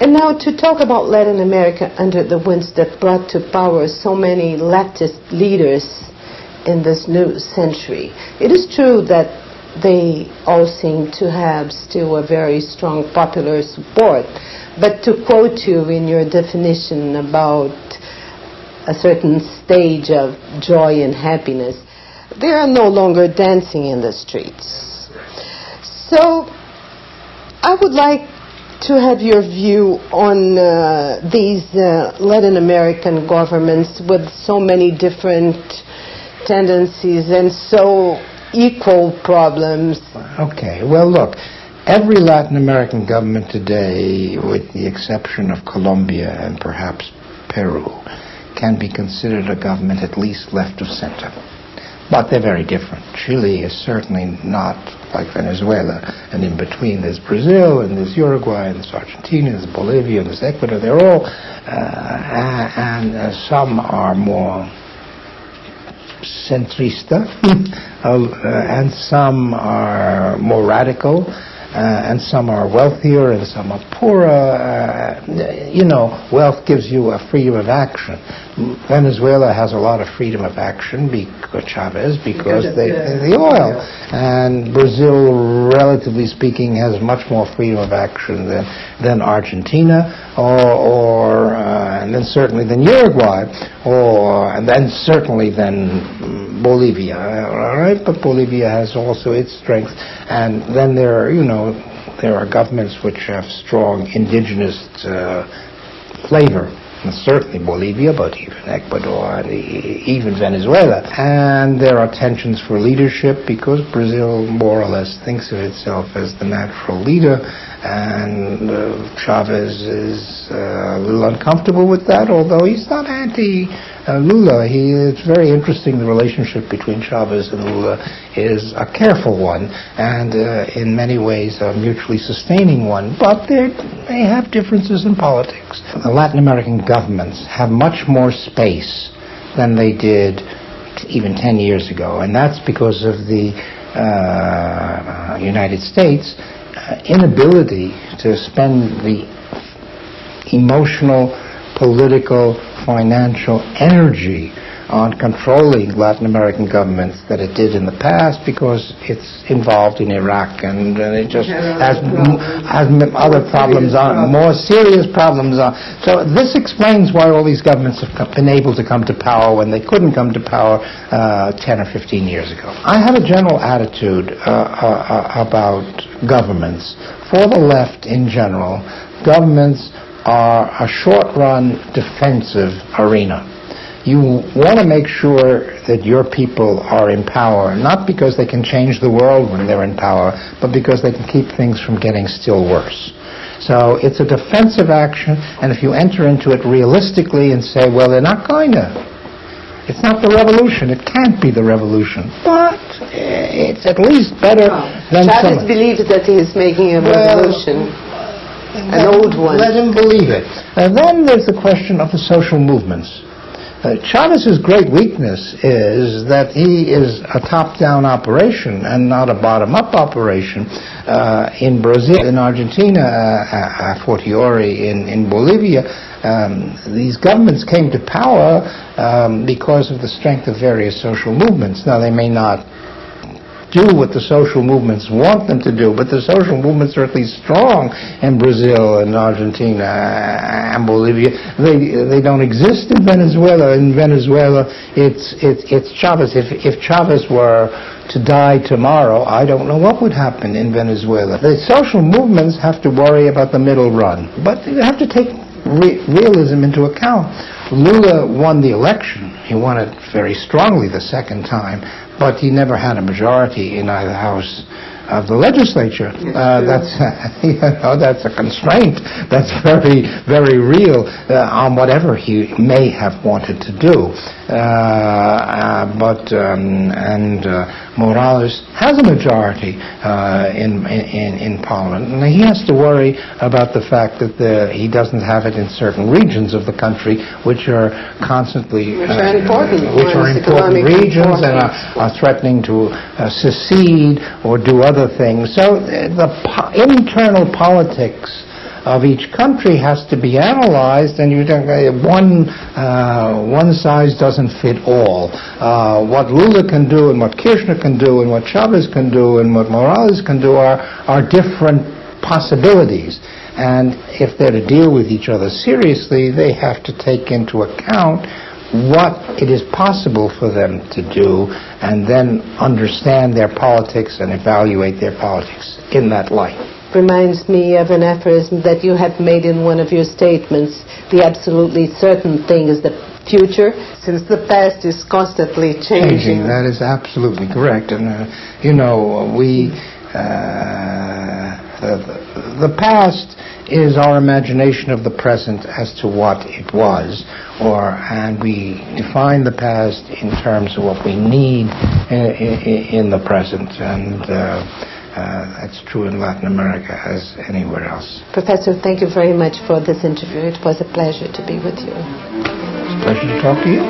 And now to talk about Latin America under the winds that brought to power so many leftist leaders in this new century. It is true that they all seem to have still a very strong popular support. But to quote you in your definition about a certain stage of joy and happiness, they are no longer dancing in the streets. So I would like to have your view on these Latin American governments with so many different tendencies and so equal problems. Okay, well look, every Latin American government today, with the exception of Colombia and perhaps Peru, can be considered a government at least left of center. But they're very different. Chile is certainly not like Venezuela, and in between there's Brazil, and there's Uruguay, and there's Argentina, and there's Bolivia, and there's Ecuador. They're all, and some are more centrista, and some are more radical, and some are wealthier, and some are poorer. Wealth gives you a freedom of action. Venezuela has a lot of freedom of action because Chavez, because the oil. And Brazil, relatively speaking, has much more freedom of action than Argentina, and then certainly than Uruguay, and then certainly than Bolivia. All right, but Bolivia has also its strengths, and then there are governments which have strong indigenous flavor. And certainly Bolivia, but even Ecuador, and even Venezuela. And there are tensions for leadership because Brazil more or less thinks of itself as the natural leader, and Chavez is a little uncomfortable with that, although he's not anti-Lula. It's very interesting. The relationship between Chavez and Lula is a careful one, and in many ways a mutually sustaining one, but they have differences in politics. The Latin American governments have much more space than they did even 10 years ago, and that's because of the United States inability to spend the emotional, political, financial energy on controlling Latin American governments that it did in the past, because it's involved in Iraq, and it just has other problems on, more serious problems on. So this explains why all these governments have been able to come to power when they couldn't come to power 10 or 15 years ago. I have a general attitude about governments. For the left in general, governments are a short-run defensive arena. You want to make sure that your people are in power, not because they can change the world when they're in power, but because they can keep things from getting still worse. So it's a defensive action, and if you enter into it realistically and say, well, they're not going to. It's not the revolution. It can't be the revolution. But it's at least better than Chavez believes that he is making a revolution. An old one. Let him believe it. And then there's the question of the social movements. Chavez's great weakness is that he is a top-down operation and not a bottom-up operation. In Brazil, in Argentina, a fortiori in Bolivia, these governments came to power because of the strength of various social movements. Now, they may not do what the social movements want them to do, but the social movements are at least strong in Brazil and Argentina and Bolivia. They don't exist in Venezuela. In Venezuela, it's Chavez. If Chavez were to die tomorrow, I don't know what would happen in Venezuela. The social movements have to worry about the middle run, but you have to take realism into account. Lula won the election. He won it very strongly the second time, but he never had a majority in either house of the legislature. That's that's a constraint. That's very, very real on whatever he may have wanted to do. Morales has a majority in Parliament, and he has to worry about the fact that he doesn't have it in certain regions of the country, which are constantly important regions and are threatening to secede or do other things. So the internal politics of each country has to be analyzed, and you don't, one size doesn't fit all. What Lula can do and what Kirchner can do and what Chavez can do and what Morales can do are different possibilities. And if they're to deal with each other seriously, they have to take into account what it is possible for them to do and then understand their politics and evaluate their politics in that light. Reminds me of an aphorism that you had made in one of your statements. The absolutely certain thing is the future, since the past is constantly changing. That is absolutely correct. And, the past is our imagination of the present as to what it was, and we define the past in terms of what we need in the present, and that's true in Latin America as anywhere else. Professor, thank you very much for this interview. It was a pleasure to be with you. It's a pleasure to talk to you.